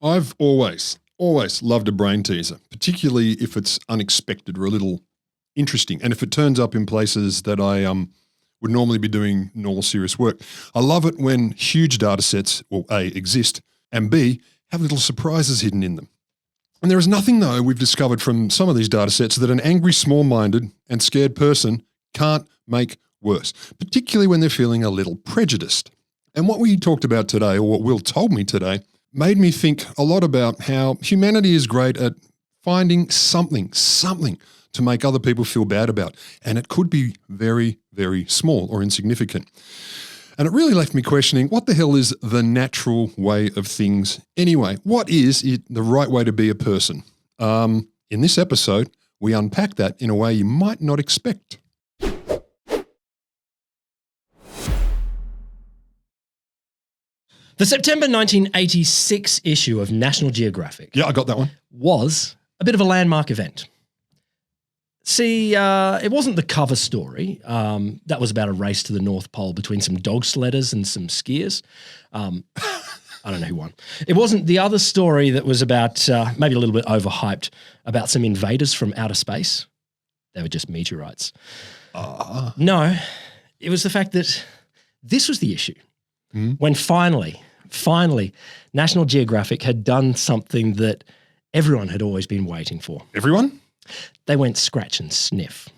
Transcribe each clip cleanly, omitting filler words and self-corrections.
I've always loved a brain teaser, particularly if it's unexpected or a little interesting. And if it turns up in places that I would normally be doing normal serious work. I love it when huge data sets, well, A, exist, and B, have little surprises hidden in them. And there is nothing, though, we've discovered from some of these data sets that an angry, small-minded and scared person can't make worse, particularly when they're feeling a little prejudiced. And what we talked about today, or what Will told me today, made me think a lot about how humanity is great at finding something to make other people feel bad about. And it could be very, very small or insignificant. And it really left me questioning, what the hell is the natural way of things anyway? What is it the right way to be a person? In this episode, we unpack that in a way you might not expect. The September 1986 issue of National Geographic Yeah, I got that one. was a bit of a landmark event. See, it wasn't the cover story. That was about a race to the North Pole between some dog sledders and some skiers. I don't know who won. It wasn't the other story that was about, maybe a little bit overhyped, about some invaders from outer space. They were just meteorites. No, it was the fact that this was the issue. When finally, National Geographic had done something that everyone had always been waiting for. Everyone? They went scratch and sniff.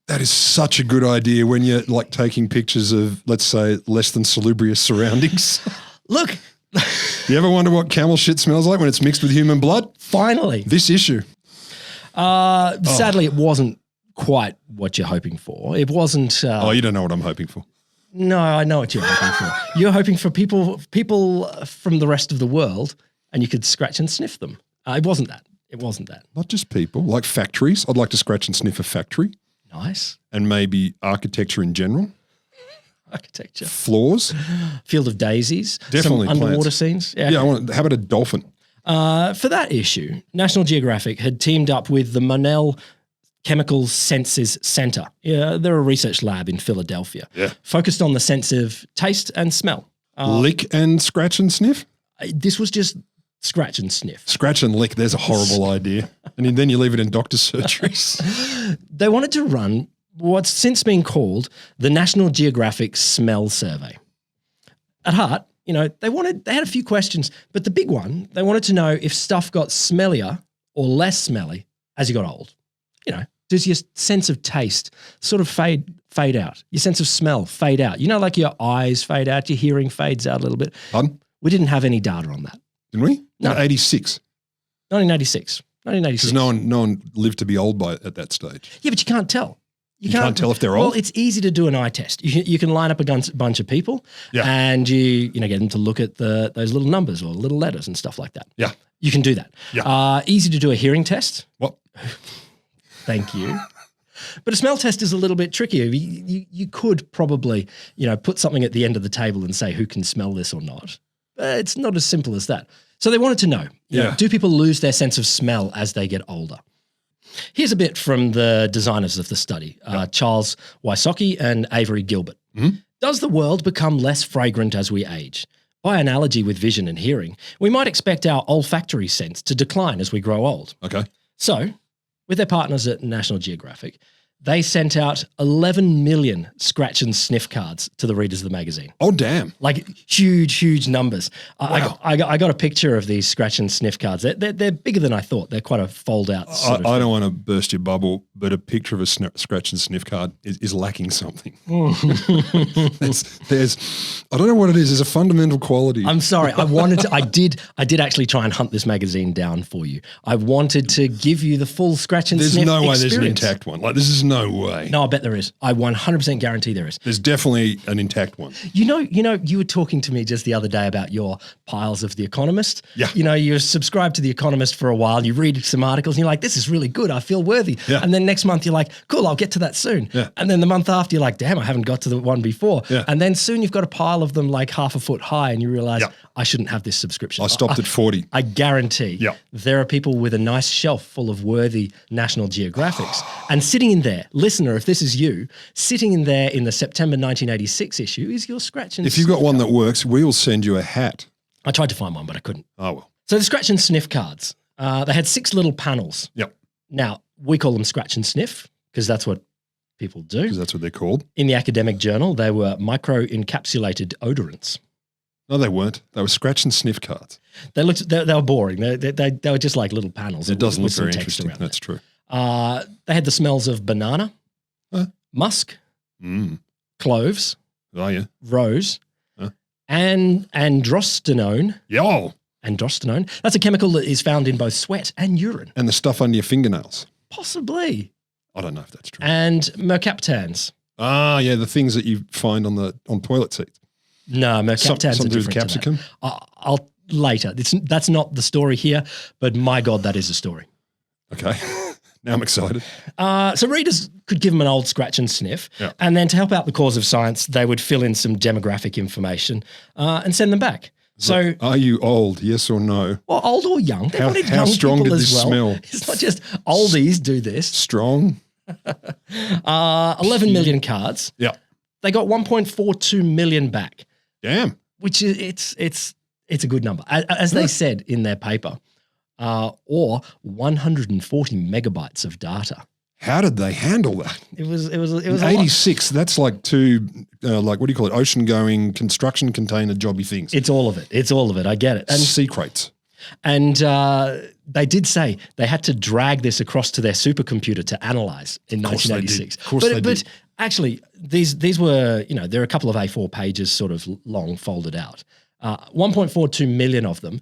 That is such a good idea when you're like taking pictures of, let's say, less than salubrious surroundings. Look. You ever wonder what camel shit smells like when it's mixed with human blood? Finally. This issue. Sadly, it wasn't quite what you're hoping for. It wasn't. You don't know what I'm hoping for. No, I know what you're hoping for. You're hoping for people from the rest of the world, and you could scratch and sniff them. It wasn't that. It wasn't that. Not just people, like factories. I'd like to scratch and sniff a factory. Nice. And maybe architecture in general. Architecture. Floors. Field of Daisies. Definitely some underwater plants. scenes. Yeah, how about a dolphin? For that issue, National Geographic had teamed up with the Monell Chemical Senses Center. Yeah, they're a research lab in Philadelphia. Yeah. Focused on the sense of taste and smell. Lick and scratch and sniff? This was just scratch and sniff. Scratch and lick, there's a horrible idea. And then you leave it in doctor's surgeries. They wanted to run what's since been called the National Geographic Smell Survey. At heart, they had a few questions, but the big one, they wanted to know if stuff got smellier or less smelly as you got old. Does your sense of taste sort of fade out? Your sense of smell fade out? Like your eyes fade out, your hearing fades out a little bit. Pardon? We didn't have any data on that. Didn't we? No. 86. 1986. Because no one lived to be old at that stage. Yeah, but you can't tell. You can't tell if they're old? Well, it's easy to do an eye test. You can line up a bunch of people and you get them to look at those little numbers or little letters and stuff like that. Yeah. You can do that. Yeah. Easy to do a hearing test. What? Thank you. But a smell test is a little bit trickier. You could probably, put something at the end of the table and say who can smell this or not. It's not as simple as that. So they wanted to know, do people lose their sense of smell as they get older? Here's a bit from the designers of the study, Charles Wysocki and Avery Gilbert. Mm-hmm. Does the world become less fragrant as we age? By analogy with vision and hearing, we might expect our olfactory sense to decline as we grow old. Okay. So, with their partners at National Geographic, they sent out 11 million scratch and sniff cards to the readers of the magazine. Oh, damn. Like huge numbers. Wow. I got a picture of these scratch and sniff cards. They're bigger than I thought. They're quite a fold out. I don't want to burst your bubble, but a picture of a scratch and sniff card is lacking something. there's I don't know what it is. There's a fundamental quality. I'm sorry. I did actually try and hunt this magazine down for you. I wanted to give you the full scratch and sniff There's no way experience. there's an intact one. Like, this is no way. No, I bet there is. I 100% guarantee there is. There's definitely an intact one. You were talking to me just the other day about your piles of The Economist. Yeah. You're subscribed to The Economist for a while, you read some articles and you're like, this is really good, I feel worthy. Yeah. And then next month you're like, cool, I'll get to that soon. Yeah. And then the month after you're like, damn, I haven't got to the one before. Yeah. And then soon you've got a pile of them like half a foot high and you realize, I shouldn't have this subscription. I stopped at 40. I guarantee there are people with a nice shelf full of worthy National Geographics. And sitting in there, listener, if this is you, sitting in there in the September 1986 issue is your scratch and If you've got sniff one card. that works, we will send you a hat. I tried to find one, but I couldn't. Oh, well. So the scratch and sniff cards, they had 6 little panels. Yep. Now, we call them scratch and sniff because that's what people do. Because that's what they're called. In the academic journal, they were micro-encapsulated odorants. No, they weren't. They were scratch and sniff cards. They were boring. They were just like little panels. It doesn't look with some very text interesting. around That's true. They had the smells of banana, musk, cloves, Oh, yeah. rose, and androstenone. Yo. Androstenone. That's a chemical that is found in both sweat and urine. And the stuff under your fingernails. Possibly. I don't know if that's true. And mercaptans. Ah, yeah, the things that you find on toilet seats. No, mercaptans Something are to do with different to capsicum? that. I'll later. That's not the story here, but my God, that is a story. Okay. Now I'm excited. So readers could give them an old scratch and sniff, and then to help out the cause of science, they would fill in some demographic information and send them back. So, are you old? Yes or no? Well, old or young. They wanted how young strong people did as this well. smell? It's not just oldies do this. Strong. 11 million cards. Yeah. They got 1.42 million back. Damn. Which is it's a good number, as they said in their paper, or 140 megabytes of data. How did they handle that? It was 86. That's like two, like what do you call it? Ocean-going construction container jobby things. It's all of it. It's all of it. I get it. And sea crates. And they did say they had to drag this across to their supercomputer to analyze in 1986. Of course they did. But actually, these were, they're a couple of A4 pages sort of long folded out. 1.42 million of them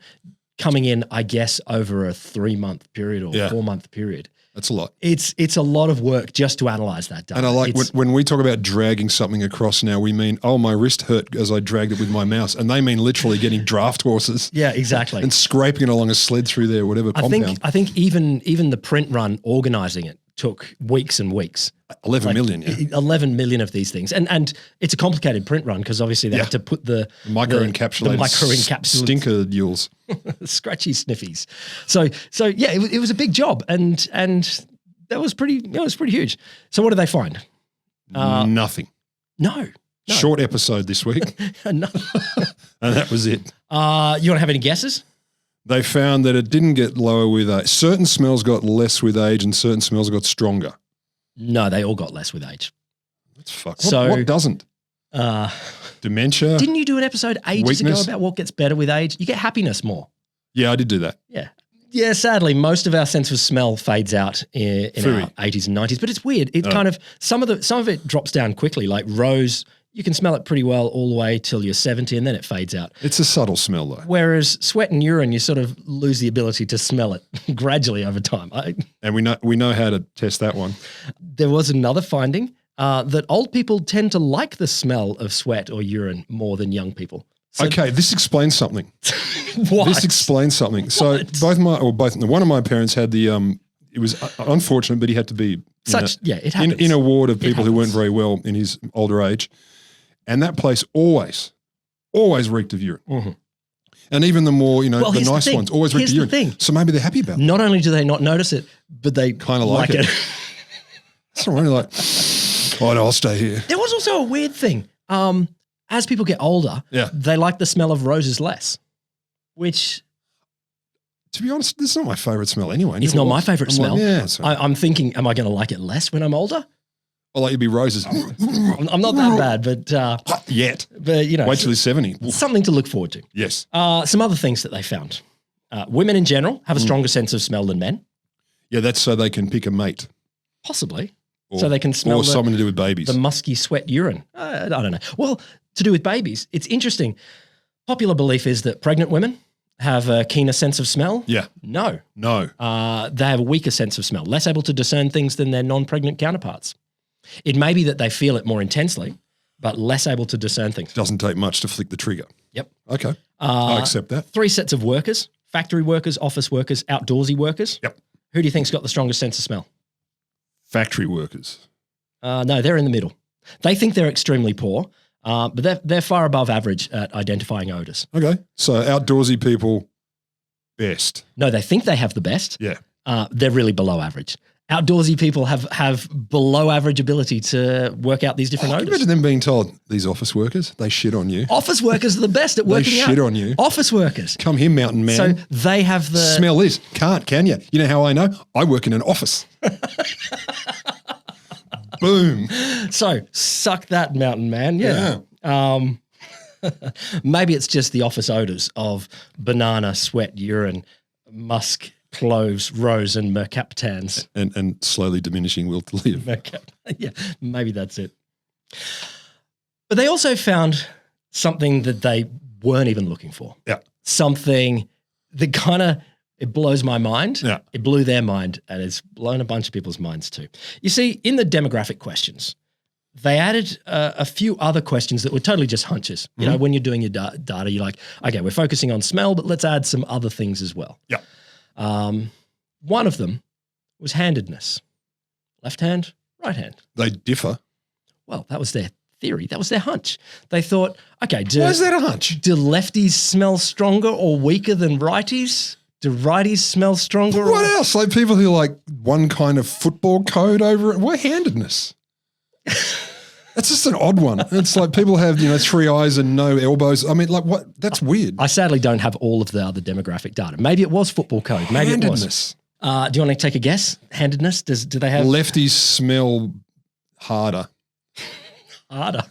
coming in, I guess, over a 3-month period or 4-month period. That's a lot. It's a lot of work just to analyze that data. And I like when we talk about dragging something across now, we mean, oh, my wrist hurt as I dragged it with my mouse. And they mean literally getting draft horses. Yeah, exactly. And scraping it along a sled through their whatever compound. I think even the print run organizing it took weeks and weeks. 11 million, yeah. 11 million of these things. And it's a complicated print run because obviously they have to put the micro-encapsulated stinker mules. Scratchy sniffies. So yeah, it was a big job and that was pretty huge. So what did they find? Nothing. No. Short episode this week. No. And that was it. You want to have any guesses? They found that it didn't get lower with age. Certain smells got less with age and certain smells got stronger. No, they all got less with age. That's fucked. So, what doesn't? Dementia? Didn't you do an episode ages ago about what gets better with age? You get happiness more. Yeah, I did do that. Yeah. Yeah, sadly, most of our sense of smell fades out in our 80s and 90s, but it's weird. It kind of some of it drops down quickly. Like rose, you can smell it pretty well all the way till you're 70 and then it fades out. It's a subtle smell though. Whereas sweat and urine, you sort of lose the ability to smell it gradually over time. And we know how to test that one. There was another finding that old people tend to like the smell of sweat or urine more than young people. So okay, this explains something. What? This explains something. So one of my parents had the it was unfortunate, but he had to be it happens. in a ward of people who weren't very well in his older age, and that place always reeked of urine. Mm-hmm. And even the more the nice ones always reeked of urine. Thing. So maybe they're happy about it. Not only do they not notice it, but they kind of like it. It's really like, oh no, I'll stay here. There was also a weird thing. As people get older, they like the smell of roses less, which, to be honest, this is not my favorite smell anyway. It's not my favorite smell. Like, I'm thinking, am I going to like it less when I'm older? I'll let you be roses. I'm not that bad, but yet. But wait till he's 70. Something to look forward to. Yes. Some other things that they found: women in general have a stronger sense of smell than men. Yeah, that's so they can pick a mate. Possibly. So they can smell something to do with babies. The musky sweat urine. I don't know. Well, to do with babies, it's interesting. Popular belief is that pregnant women have a keener sense of smell. Yeah. No. They have a weaker sense of smell, less able to discern things than their non-pregnant counterparts. It may be that they feel it more intensely, but less able to discern things. Doesn't take much to flick the trigger. Yep. Okay. I accept that. 3 sets of workers: factory workers, office workers, outdoorsy workers. Yep. Who do you think's got the strongest sense of smell? Factory workers. No, they're in the middle. They think they're extremely poor, but they're far above average at identifying odors. Okay. So outdoorsy people, best. No, they think they have the best. Yeah. They're really below average. outdoorsy people have below average ability to work out these different Can you odors. imagine them being told, these office workers, they shit on you. Office workers are the best at working out. shit on you. Office workers. Come here, mountain man. So they have the Smell this. Can't, can you? You know how I know? I work in an office. Boom. So suck that, mountain man. Yeah. Maybe it's just the office odors of banana, sweat, urine, musk, cloves, rose, and mercaptans. And slowly diminishing will to live. Yeah, maybe that's it. But they also found something that they weren't even looking for. Yeah. Something that kind of, it blows my mind. Yeah. It blew their mind, and it's blown a bunch of people's minds too. You see, in the demographic questions, they added a few other questions that were totally just hunches. You know, when you're doing your data, you're like, okay, we're focusing on smell, but let's add some other things as well. Yeah. One of them was handedness. Left hand, right hand. They differ. Well, that was their theory. That was their hunch. They thought, okay, Why is that a hunch? do lefties smell stronger or weaker than righties? Do righties smell stronger? What else? Like people who like one kind of football code over it. Why handedness? That's just an odd one. It's like people have, 3 eyes and no elbows. I mean, like what? That's weird. I sadly don't have all of the other demographic data. Maybe it was football code. Maybe it was. Do you want to take a guess? Handedness? Do they have Lefties smell harder. harder?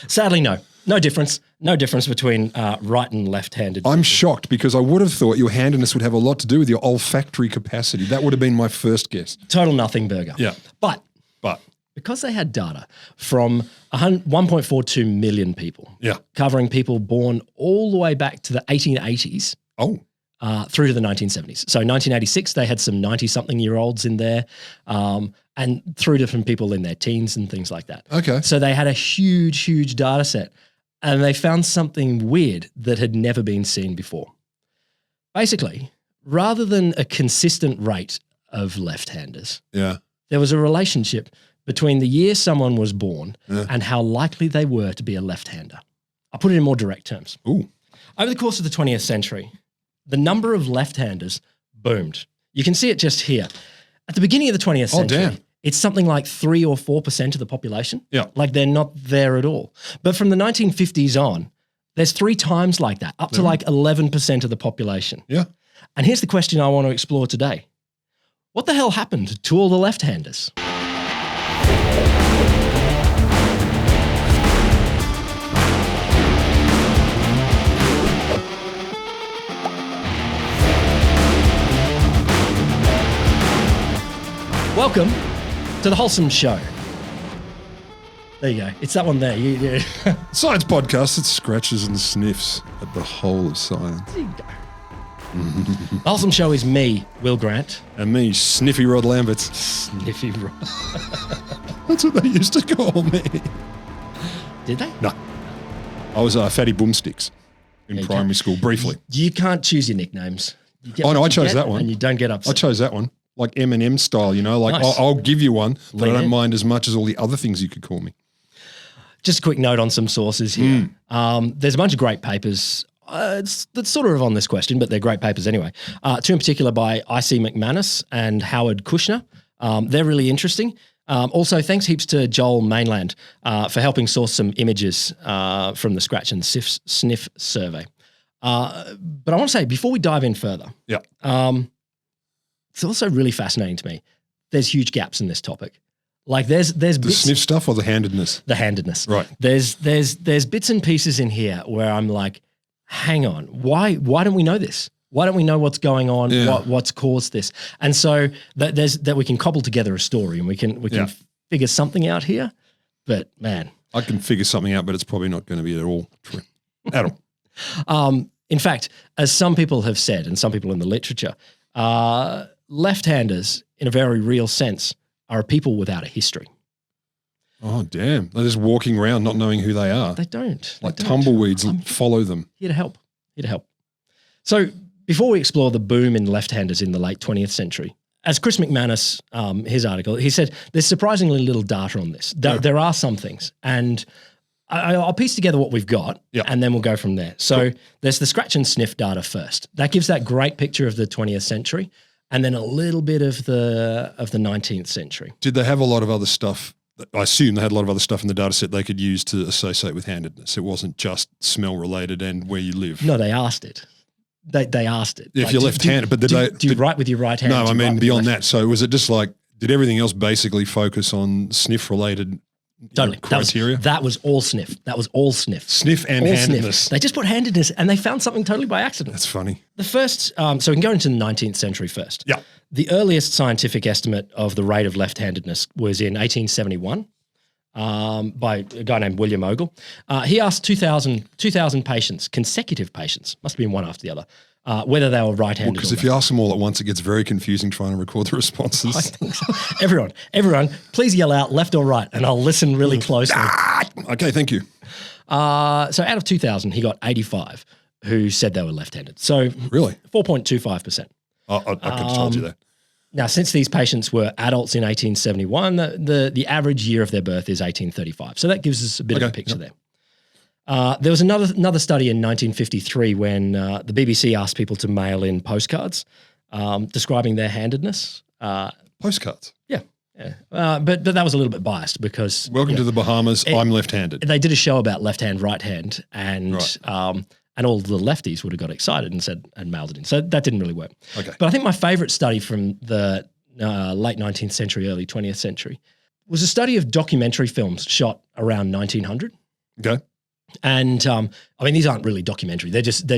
Sadly, no. No difference. No difference between right and left-handed. I'm shocked because I would have thought your handedness would have a lot to do with your olfactory capacity. That would have been my first guess. Total nothing burger. Yeah. But because they had data from 1.42 million people, covering people born all the way back to the 1880s through to the 1970s. So 1986, they had some 90-something-year-olds in there and through to from people in their teens and things like that. Okay. So they had a huge, huge data set, and they found something weird that had never been seen before. Basically, rather than a consistent rate of left-handers, there was a relationship between the year someone was born and how likely they were to be a left-hander. I'll put it in more direct terms. Ooh. Over the course of the 20th century, the number of left-handers boomed. You can see it just here. At the beginning of the 20th century, it's something like 3 or 4% of the population. Yeah. Like they're not there at all. But from the 1950s on, there's 3 times like that, up to like 11% of the population. Yeah. And here's the question I want to explore today. What the hell happened to all the left-handers? Welcome to the Wholesome Show. There you go. It's that one there. Science podcast, it scratches and sniffs at the whole of science. There you go. The Wholesome Show is me, Will Grant. And me, Sniffy Rod Lamberts. Sniffy Rod. That's what they used to call me. Did they? No. I was Fatty Boomsticks in primary school, briefly. You can't choose your nicknames. I chose that one. And you don't get upset. I chose that one. Like Eminem style, like Nice. I'll give you one, but Lean I don't in. mind as much as all the other things you could call me. Just a quick note on some sources here. There's a bunch of great papers that's sort of on this question, but they're great papers anyway. 2 in particular by I.C. McManus and Howard Kushner. They're really interesting. Also, thanks heaps to Joel Mainland for helping source some images from the Scratch and Sniff survey. But I want to say, before we dive in further, it's also really fascinating to me. There's huge gaps in this topic. Like there's The bits, sniff stuff or the handedness? the handedness. Right. There's bits and pieces in here where I'm like, hang on, why don't we know this? Why don't we know what's going on? Yeah. What's caused this? And so that we can cobble together a story and we can figure something out here. But man, I can figure something out, but it's probably not going to be at all true. At all. In fact, as some people have said, and some people in the literature, left-handers, in a very real sense, are people without a history. Oh, damn. They're just walking around not knowing who they are. They don't. Like They don't. tumbleweeds follow them. Here to help. So before we explore the boom in left-handers in the late 20th century, as Chris McManus, his article, he said there's surprisingly little data on this. There are some things, and I'll piece together what we've got, and then we'll go from there. So there's the scratch and sniff data first. That gives that great picture of the 20th century. and then a little bit of the 19th century. Did they have a lot of other stuff? I assume they had a lot of other stuff in the data set they could use to associate with handedness. It wasn't just smell related and where you live. No, they asked it. They asked it. If you're left-handed, but do you write with your right hand? No, I mean beyond that. So was it just like, did everything else basically focus on sniff related totally criteria? That was all sniff. That was all sniff. Sniff and all handedness. Sniff. They just put handedness, and they found something totally by accident. That's funny. The first, so we can go into the 19th century first. Yeah. The earliest scientific estimate of the rate of left-handedness was in 1871. By a guy named William Ogle. He asked 2,000 patients, consecutive patients, must have been one after the other, whether they were right-handed. Because if you ask them all at once, it gets very confusing trying to record the responses. I think so. Everyone, please yell out left or right, and I'll listen really closely. Okay, thank you. So out of 2,000, he got 85 who said they were left-handed. So Really? 4.25%. I could have told you that. Now, since these patients were adults in 1871, the average year of their birth is 1835. So that gives us a bit of a picture there. There was another study in 1953 when the BBC asked people to mail in postcards describing their handedness. Postcards? Yeah. But that was a little bit biased because Welcome to the Bahamas. I'm left-handed. they did a show about left hand, right hand, and all the lefties would have got excited and said and mailed it in. So that didn't really work. Okay. But I think my favorite study from the late 19th century, early 20th century was a study of documentary films shot around 1900. Okay. And I mean, these aren't really documentary. They're just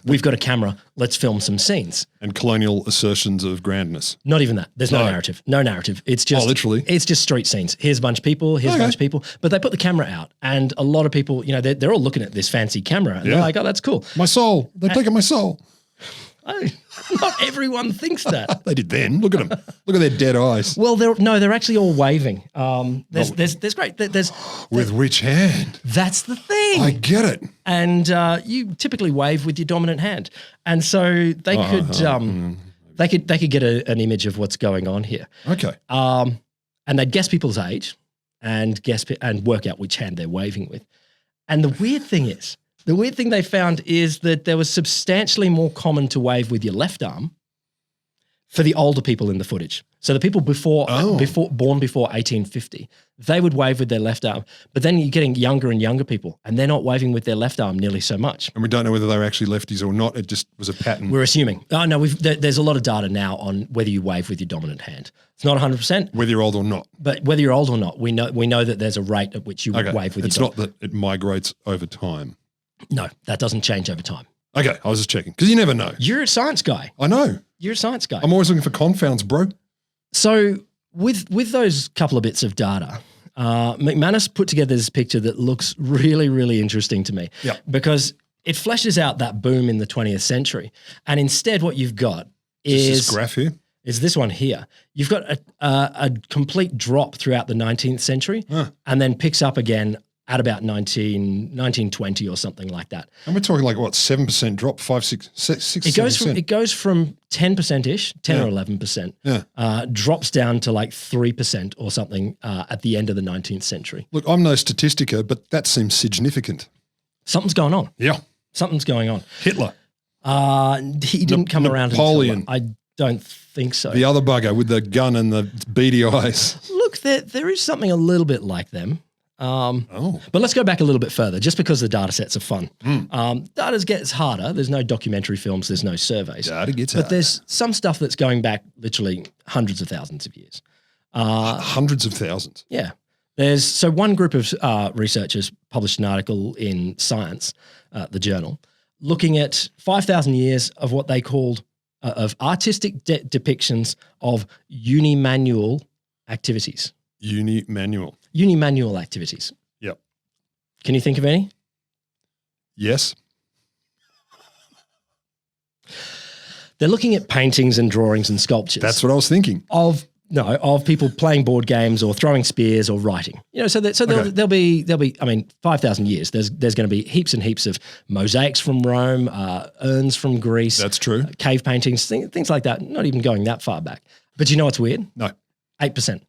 we've got a camera, let's film some scenes. And colonial assertions of grandness. Not even that. There's no narrative. No narrative. It's just literally. It's just street scenes. Here's a bunch of people, here's a bunch of people. But they put the camera out, and a lot of people, they're all looking at this fancy camera and they're like, oh, that's cool. My soul. They're taking my soul. Oh, not everyone thinks that. They did then. Look at them. Look at their dead eyes. Well, they're actually all waving. There's great. With which hand? That's the thing. I get it. And you typically wave with your dominant hand, and so they could get an image of what's going on here. Okay. And they'd guess people's age and work out which hand they're waving with. And the weird thing they found is that there was substantially more common to wave with your left arm for the older people in the footage. So the people born before 1850, they would wave with their left arm. But then you're getting younger and younger people, and they're not waving with their left arm nearly so much. And we don't know whether they were actually lefties or not. It just was a pattern. We're assuming. Oh, no, there's a lot of data now on whether you wave with your dominant hand. It's not 100%. Whether you're old or not. But whether you're old or not, we know that there's a rate at which you wave with your It's not that it migrates over time. No, that doesn't change over time. Okay, I was just checking because you never know. You're a science guy. I know. You're a science guy. I'm always looking for confounds, bro. So with those couple of bits of data, McManus put together this picture that looks really, really interesting to me. Yeah. Because it fleshes out that boom in the 20th century. And instead what you've got is this graph here. Is this one here. You've got a complete drop throughout the 19th century and then picks up again at about 1920 or something like that. And we're talking like what, 7% drop, 5, 6, 6, It goes from 10%-ish, 10 or 11%, drops down to like 3% or something at the end of the 19th century. Look, I'm no statistica, but that seems significant. Something's going on. Yeah. Something's going on. Hitler. He didn't come around Napoleon. until I don't think so. The other bugger with the gun and the beady eyes. Look, there is something a little bit like them. But let's go back a little bit further, just because the data sets are fun. Data gets harder. There's no documentary films. There's no surveys. Data gets harder. But there's some stuff that's going back literally hundreds of thousands of years. Hundreds of thousands. Yeah. So one group of researchers published an article in Science, the journal, looking at 5,000 years of what they called of artistic depictions of unimanual activities. Unimanual activities. Yep. Can you think of any? Yes. They're looking at paintings and drawings and sculptures. That's what I was thinking. Of people playing board games or throwing spears or writing. There'll be. I mean, 5,000 years. There's going to be heaps and heaps of mosaics from Rome, urns from Greece. That's true. Cave paintings, things like that. Not even going that far back. But you know what's weird? No. 8%.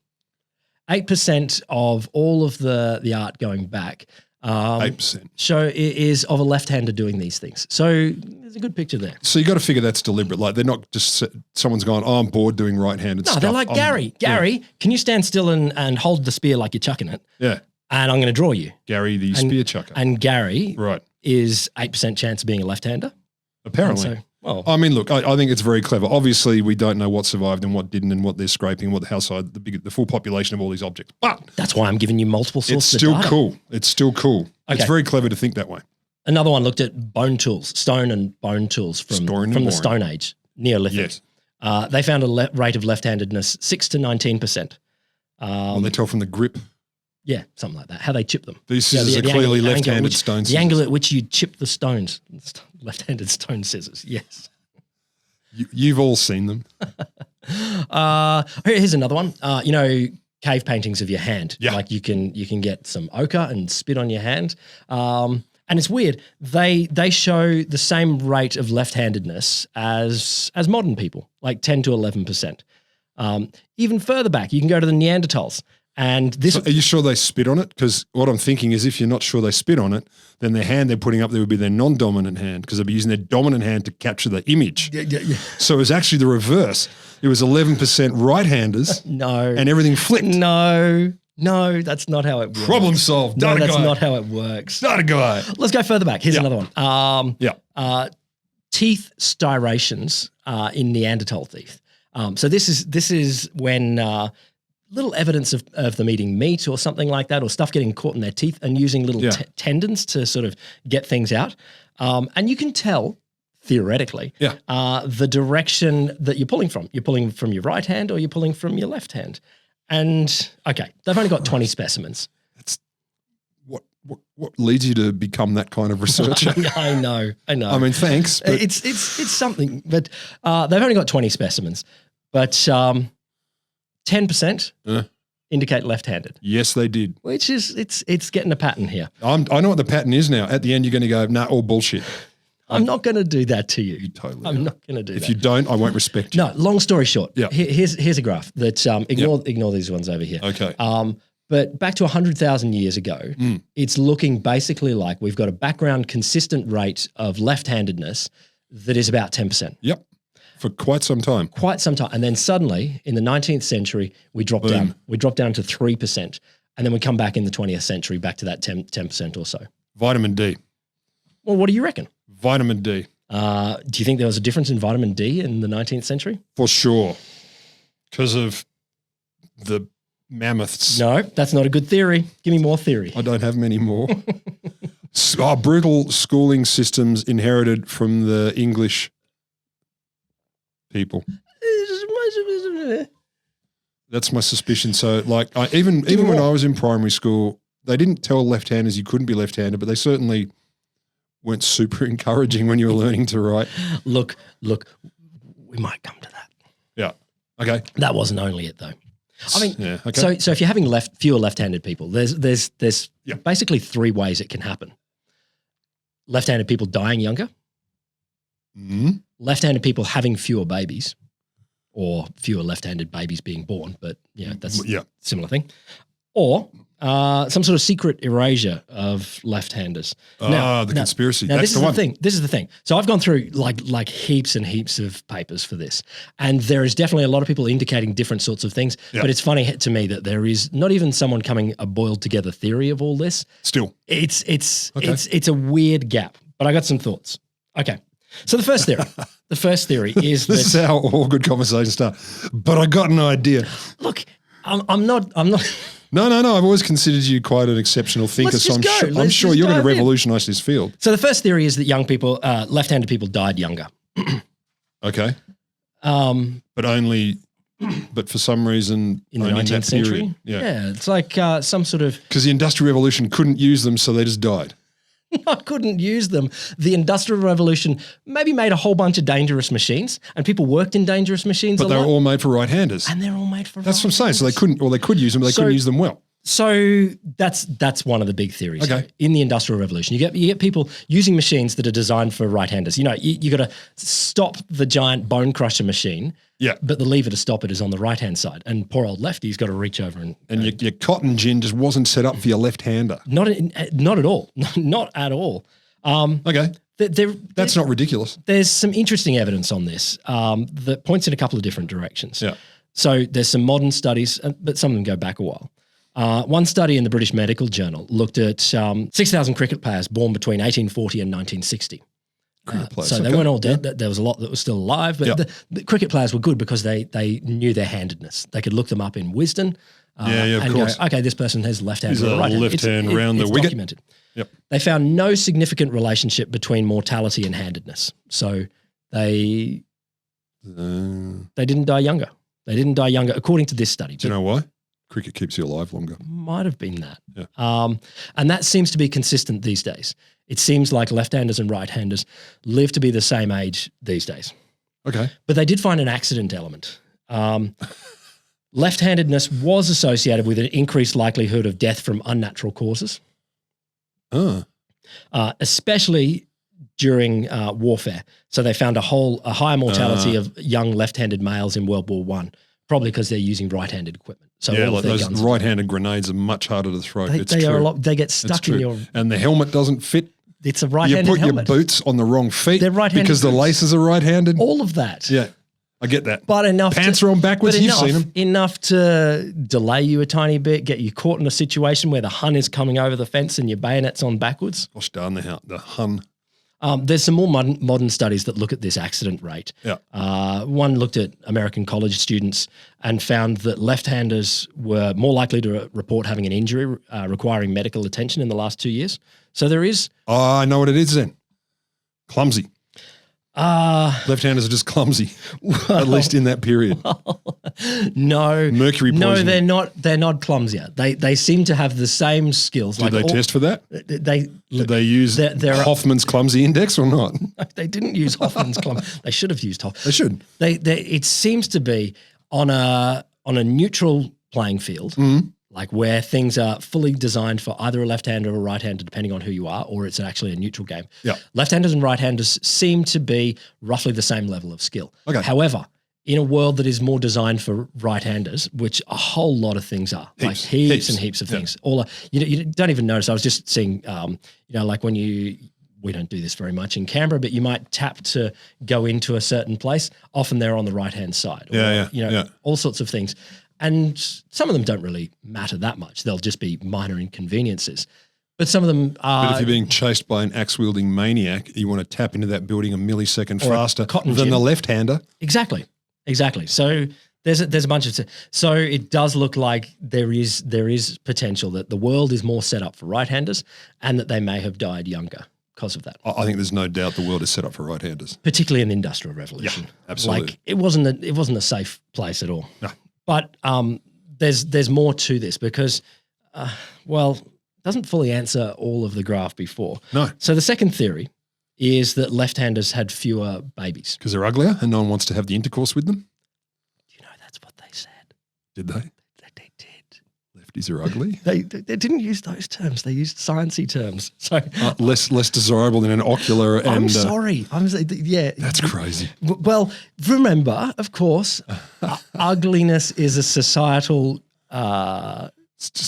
8% of all of the art going back 8%. Is of a left-hander doing these things. So there's a good picture there. So you got to figure that's deliberate. Like they're not just someone's going, oh, I'm bored doing right-handed stuff. No, they're like, Gary, can you stand still and hold the spear like you're chucking it? Yeah. And I'm going to draw you. Gary, the spear chucker. And Gary right. is 8% chance of being a left-hander. Apparently. I mean, look, I think it's very clever. Obviously, we don't know what survived and what didn't and what they're scraping, what the household, the full population of all these objects. But that's why I'm giving you multiple sources of data. It's still cool. Okay. It's very clever to think that way. Another one looked at bone tools, stone and bone tools from the Stone Age, Neolithic. Yes. They found a rate of left-handedness 6 to 19%. Well, they tell from the grip. Yeah, something like that. How they chip them. These scissors are clearly left-handed stone scissors. The angle at which you chip the stones. Left-handed stone scissors, yes. You've all seen them. Here's another one. Cave paintings of your hand. Yeah. Like you can get some ochre and spit on your hand. And it's weird. They show the same rate of left-handedness as modern people, like 10 to 11%. Even further back, you can go to the Neanderthals. And this, so are you sure they spit on it? Because what I'm thinking is if you're not sure they spit on it, then the hand they're putting up there would be their non-dominant hand because they'd be using their dominant hand to capture the image. Yeah. So it was actually the reverse. It was 11% right-handers. No. And everything flipped. No, that's not how it works. Problem solved. No, that's not how it works. Not a guy. Let's go further back. Here's another one. Teeth striations in Neanderthal teeth. So this is when little evidence of them eating meat or something like that, or stuff getting caught in their teeth and using little tendons to sort of get things out. And you can tell, theoretically, the direction that you're pulling from. You're pulling from your right hand or you're pulling from your left hand. And, okay, they've only got 20 specimens. That's what leads you to become that kind of researcher? I know. I mean, thanks. But it's something, but they've only got 20 specimens. But 10% indicate left-handed. Yes, they did. Which is it's getting a pattern here. I know what the pattern is now. At the end, you're going to go, nah, all bullshit. I'm not going to do that to you. I'm not going to do that. If you don't, I won't respect you. No, long story short, yeah. Here's a graph that ignore these ones over here. Okay. But back to 100,000 years ago, it's looking basically like we've got a background consistent rate of left-handedness that is about 10%. Yep. For quite some time. And then suddenly, in the 19th century, we dropped down. We dropped down to 3%. And then we come back in the 20th century back to that 10% or so. Vitamin D. Well, what do you reckon? Vitamin D. Do you think there was a difference in vitamin D in the 19th century? For sure. Because of the mammoths. No, that's not a good theory. Give me more theory. I don't have many more. Brutal schooling systems inherited from the English people. That's my suspicion. So, like, even when I was in primary school, they didn't tell left-handers you couldn't be left-handed, but they certainly weren't super encouraging when you were learning to write. Look, we might come to that. Yeah. Okay. That wasn't only it, though. I mean, okay. So if you're having fewer left-handed people, there's basically three ways it can happen. Left-handed people dying younger. Mm-hmm. Left-handed people having fewer babies, or fewer left-handed babies being born, but that's a similar thing. Or some sort of secret erasure of left-handers. Conspiracy. Now That's this is the thing. This is the thing. So I've gone through like heaps and heaps of papers for this, and there is definitely a lot of people indicating different sorts of things. Yeah. But it's funny to me that there is not even someone coming a boiled together theory of all this. Still, it's a weird gap. But I got some thoughts. Okay. So the first theory is this is how all good conversations start. But I got an idea. Look, I'm not. No. I've always considered you quite an exceptional thinker, Let's so I'm sure you're going to revolutionize this field. So the first theory is that young people, left-handed people, died younger. Okay. But for some reason in the 19th century, period. Yeah, it's like some sort of because the Industrial Revolution couldn't use them, so they just died. I couldn't use them. The Industrial Revolution maybe made a whole bunch of dangerous machines, and people worked in dangerous machines. But they were all made for right-handers, and they're all made for. That's what I'm saying. So they could use them, but they couldn't use them well. So that's one of the big theories. Okay. In the Industrial Revolution, you get people using machines that are designed for right-handers. You got to stop the giant bone crusher machine Yeah. But the lever to stop it is on the right-hand side. And poor old lefty's got to reach over And your cotton gin just wasn't set up for your left-hander. not at all. Not at all. Okay. That's not ridiculous. There's some interesting evidence on this that points in a couple of different directions. Yeah. So there's some modern studies, but some of them go back a while. One study in the British Medical Journal looked at 6,000 cricket players born between 1840 and 1960. So they weren't all dead. Yeah. There was a lot that was still alive, but the cricket players were good because they knew their handedness. They could look them up in Wisden. Of course. Go, okay, this person has left hand He's or a right hand. left hand around the wicket. Documented. Yep. They found no significant relationship between mortality and handedness. So they didn't die younger. They didn't die younger, according to this study. Do you know why? Cricket keeps you alive longer. Might have been that. Yeah. And that seems to be consistent these days. It seems like left-handers and right-handers live to be the same age these days. Okay. But they did find an accident element. Left-handedness was associated with an increased likelihood of death from unnatural causes, especially during warfare. So they found a higher mortality of young left-handed males in World War I, probably because they're using right-handed equipment. So yeah, like those right-handed grenades are much harder to throw. They get stuck in your... And the helmet doesn't fit. It's a right-handed helmet. You put your boots on the wrong feet. They're right-handed because the laces are right-handed. All of that. Yeah, I get that. But enough Pants are on backwards. You've seen them. Enough to delay you a tiny bit, get you caught in a situation where the Hun is coming over the fence and your bayonet's on backwards. Gosh darn the Hun. There's some more modern studies that look at this accident rate. Yeah. One looked at American college students and found that left-handers were more likely to report having an injury requiring medical attention in the last 2 years. So there is... Oh, I know what it is then. Clumsy. Left-handers are just clumsy, at least in that period. No. Mercury poisoning. No, they're not clumsier. They seem to have the same skills. Did they test for that? Did they use Hoffman's clumsy index or not? They didn't use Hoffman's clumsy. They should have used Hoffman. They should. It seems to be on a neutral playing field, like where things are fully designed for either a left-hander or a right-hander, depending on who you are, or it's actually a neutral game. Yeah. Left-handers and right-handers seem to be roughly the same level of skill. Okay. However, in a world that is more designed for right-handers, which a whole lot of things are, heaps and heaps of things. All you don't even notice. I was just seeing, like when we don't do this very much in Canberra, but you might tap to go into a certain place. Often they're on the right-hand side. All sorts of things. And some of them don't really matter that much. They'll just be minor inconveniences. But some of them are... But if you're being chased by an axe-wielding maniac, you want to tap into that building a millisecond faster than the left-hander. Exactly. So there's a bunch of... So it does look like there is potential that the world is more set up for right-handers and that they may have died younger because of that. I think there's no doubt the world is set up for right-handers. Particularly in the Industrial Revolution. Yeah, absolutely. Like it wasn't a safe place at all. No. But there's more to this because, it doesn't fully answer all of the graph before. No. So the second theory is that left-handers had fewer babies. Because they're uglier and no one wants to have the intercourse with them? You know, that's what they said. Did they? They did. Lefties are ugly? They didn't use those terms. They used sciencey terms. So less desirable than an ocular. I'm sorry. Yeah. That's crazy. Well, remember, of course, ugliness is a societal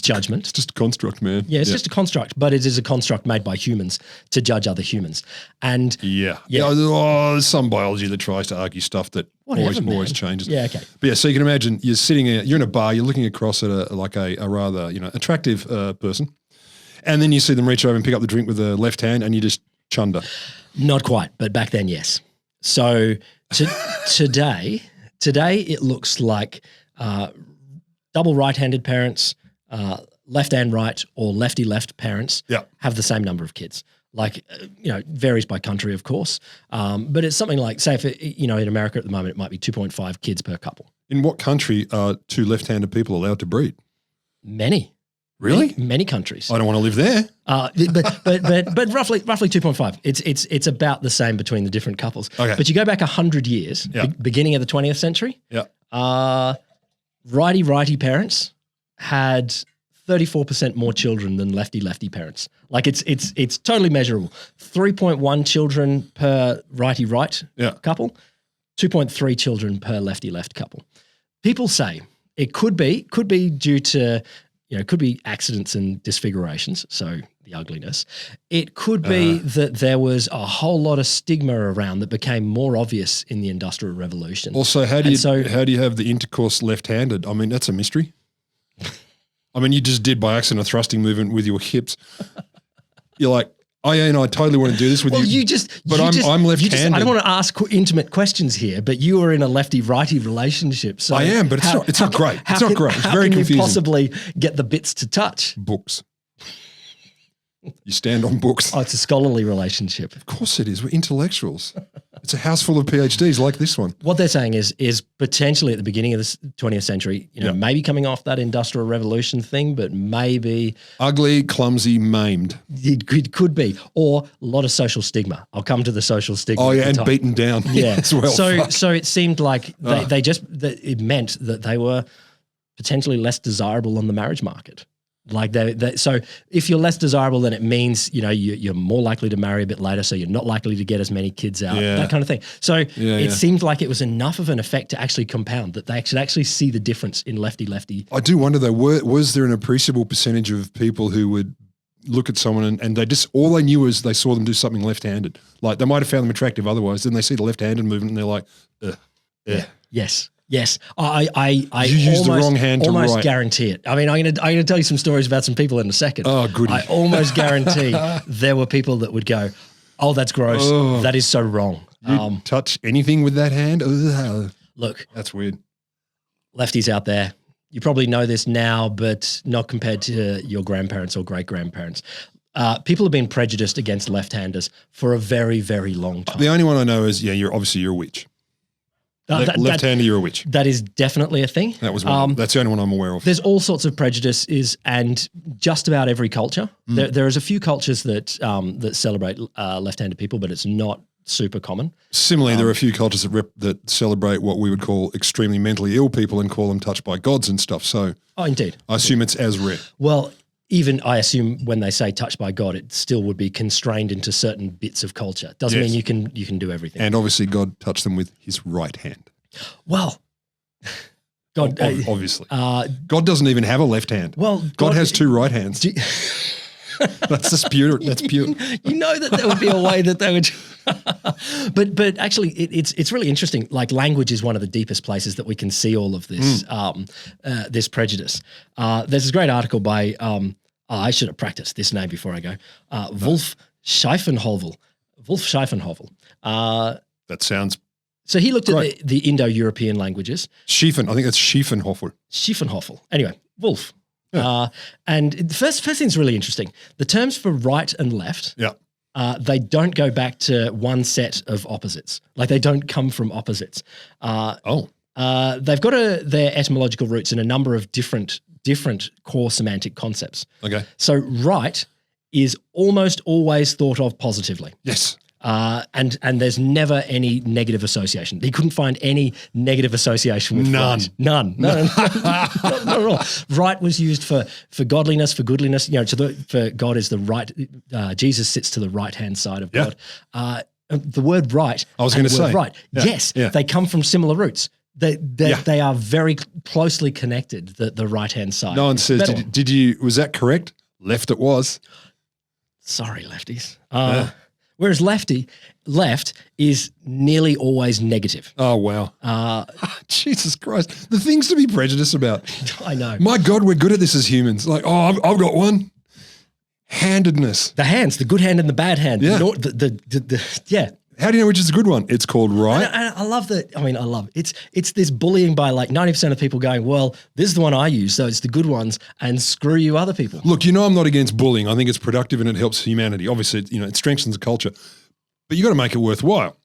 judgment. It's just a construct, man. Yeah, it's just a construct, but it is a construct made by humans to judge other humans. And there's some biology that tries to argue stuff that always changes. Yeah, okay. But yeah, so you can imagine you're in a bar, you're looking across at a rather attractive person, and then you see them reach over and pick up the drink with the left hand, and you just chunder. Not quite, but back then, yes. So today it looks like double right-handed parents. Left and right or lefty left parents have the same number of kids. Like, varies by country, of course. But it's something like, say, if in America at the moment, it might be 2.5 kids per couple. In what country are two left-handed people allowed to breed? Many. Really? Many countries. I don't want to live there. But roughly 2.5. It's about the same between the different couples. Okay. But you go back 100 years, beginning of the 20th century. Yeah. Righty parents had 34% more children than lefty parents. Like it's totally measurable. 3.1 children per righty right couple, 2.3 children per lefty-left couple. People say it could be due to, could be accidents and disfigurations, so the ugliness. It could be that there was a whole lot of stigma around that became more obvious in the Industrial Revolution. Also, how do you have the intercourse left-handed? I mean, that's a mystery. I mean, you just did by accident a thrusting movement with your hips. You're like, oh yeah, I totally want to do this with you. I'm left-handed. I don't want to ask intimate questions here, but you are in a lefty-righty relationship. So I am, but it's not great. It's not great. It's very confusing. How can you possibly get the bits to touch? Books. You stand on books. Oh, it's a scholarly relationship. Of course it is. We're intellectuals. It's a house full of PhDs like this one. What they're saying is potentially at the beginning of the 20th century, maybe coming off that Industrial Revolution thing, but maybe ugly, clumsy, maimed. It could be, or a lot of social stigma. I'll come to the social stigma. Oh yeah, and beaten down. Yeah, as well. So it seemed like it meant that they were potentially less desirable on the marriage market. Like so if you're less desirable, then it means, you're more likely to marry a bit later, so you're not likely to get as many kids out, that kind of thing. So it seemed like it was enough of an effect to actually compound that they should actually see the difference in lefty-lefty. I do wonder though, was there an appreciable percentage of people who would look at someone and they just, all they knew was they saw them do something left-handed. Like they might have found them attractive otherwise, then they see the left-handed movement and they're like, ugh. Yes, I you used the wrong hand to almost write. guarantee it. I mean, I'm gonna tell you some stories about some people in a second. Oh, goody. I almost guarantee there were people that would go, "Oh, that's gross. Oh. That is so wrong." You'd touch anything with that hand? Ugh. Look, that's weird. Lefties out there, you probably know this now, but not compared to your grandparents or great-grandparents. People have been prejudiced against left-handers for a very, very long time. The only one I know is, you're a witch. Left-hander, you're a witch. That is definitely a thing. That was one. That's the only one I'm aware of. There's all sorts of prejudices, and just about every culture. There is a few cultures that celebrate left-handed people, but it's not super common. Similarly, there are a few cultures that celebrate what we would call extremely mentally ill people and call them touched by gods and stuff. So, indeed. I assume it's as rare. Well, even I assume when they say touched by God, it still would be constrained into certain bits of culture. Doesn't mean you can do everything. And obviously God touched them with his right hand. Well, God obviously. God doesn't even have a left hand. Well, God has two right hands. That's just pure. That's pure. You know that there would be a way that they would. but actually, it's really interesting. Like language is one of the deepest places that we can see all of this this prejudice. There's this great article by I should have practiced this name before I go. Wolf Scheifenhovel. That sounds. So he looked at the Indo-European languages. I think that's Schiefenhofer. Anyway, Wolf. Yeah. And the first thing's really interesting. The terms for right and left, they don't go back to one set of opposites. Like they don't come from opposites. They've got their etymological roots in a number of different core semantic concepts. Okay. So right is almost always thought of positively. Yes. And there's never any negative association. He couldn't find any negative association with right. None. No, not at all. Right was used for godliness, for goodliness. For God is the right. Jesus sits to the right hand side of God. The word right. I was going to say right. Yeah. Yes, they come from similar roots. They are very closely connected. The right hand side. No one says. Did you? Was that correct? Left. It was. Sorry, lefties. Whereas left is nearly always negative. Oh, wow. Jesus Christ. The things to be prejudiced about. I know. My God, we're good at this as humans. Like, I've got one. Handedness. The hands, the good hand and the bad hand. Yeah. Yeah. How do you know which is the good one? It's called right. And I love that. I love it. It's this bullying by like 90% of people going, well, this is the one I use, so it's the good ones, and screw you other people. Look, I'm not against bullying. I think it's productive and it helps humanity. Obviously, it strengthens the culture. But you got to make it worthwhile.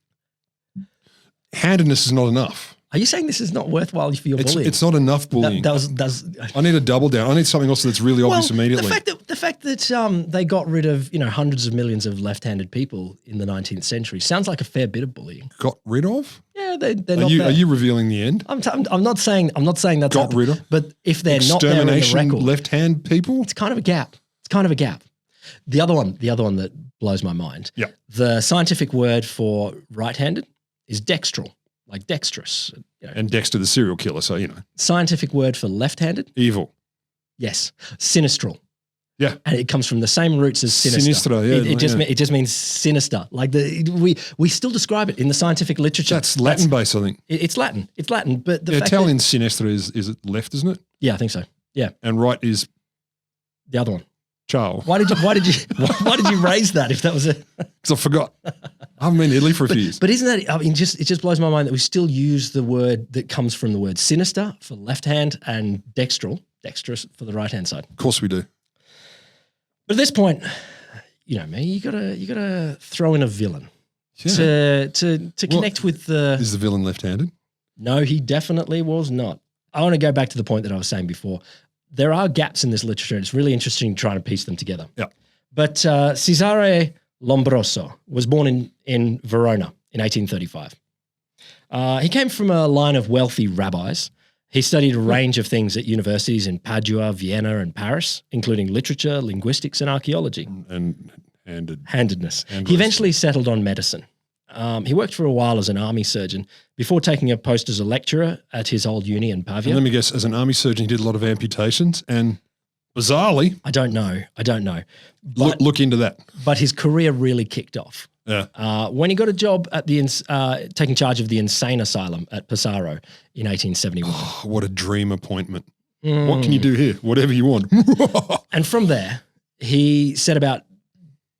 Handedness is not enough. Are you saying this is not worthwhile for your bullying? It's not enough bullying. I need a double down. I need something else that's really obvious immediately. The fact that they got rid of hundreds of millions of left-handed people in the 19th century sounds like a fair bit of bullying. Got rid of? Yeah, they're not there. Are you revealing the end? I'm not saying that's got rid of. But if they're not there in the record, left-hand people, it's kind of a gap. The other one that blows my mind. Yeah. The scientific word for right-handed is dextral. like dexterous. And Dexter the serial killer, so, Scientific word for left-handed? evil. Yes. Sinistral. Yeah. And it comes from the same roots as sinister. Sinistra, yeah. It just means sinister. Like we still describe it in the scientific literature. That's Latin-based, I think. It's Latin. It's Latin. But the fact Italian sinistra is it left, isn't it? yeah, I think so. Yeah. And right is The other one. ciao. Why did you raise that if that was a Because I forgot. I haven't been to Italy for a few years. But isn't that, it just blows my mind that we still use the word that comes from the word sinister for left hand and dexterous for the right hand side. Of course we do. But at this point, you know me, you gotta throw in a villain to connect with the. Is the villain left-handed? No, he definitely was not. I want to go back to the point that I was saying before. There are gaps in this literature, and it's really interesting trying to piece them together. Yeah. But Cesare Lombroso was born in Verona in 1835. He came from a line of wealthy rabbis. He studied a range of things at universities in Padua, Vienna, and Paris, including literature, linguistics, and archaeology. And Handedness. He eventually settled on medicine. He worked for a while as an army surgeon before taking a post as a lecturer at his old uni in Pavia. And let me guess, as an army surgeon, he did a lot of amputations, and bizarrely, I don't know. look into that. But his career really kicked off. Yeah. When he got a job at the taking charge of the insane asylum at Pesaro in 1871. What a dream appointment. What can you do here? Whatever you want. And from there, he set about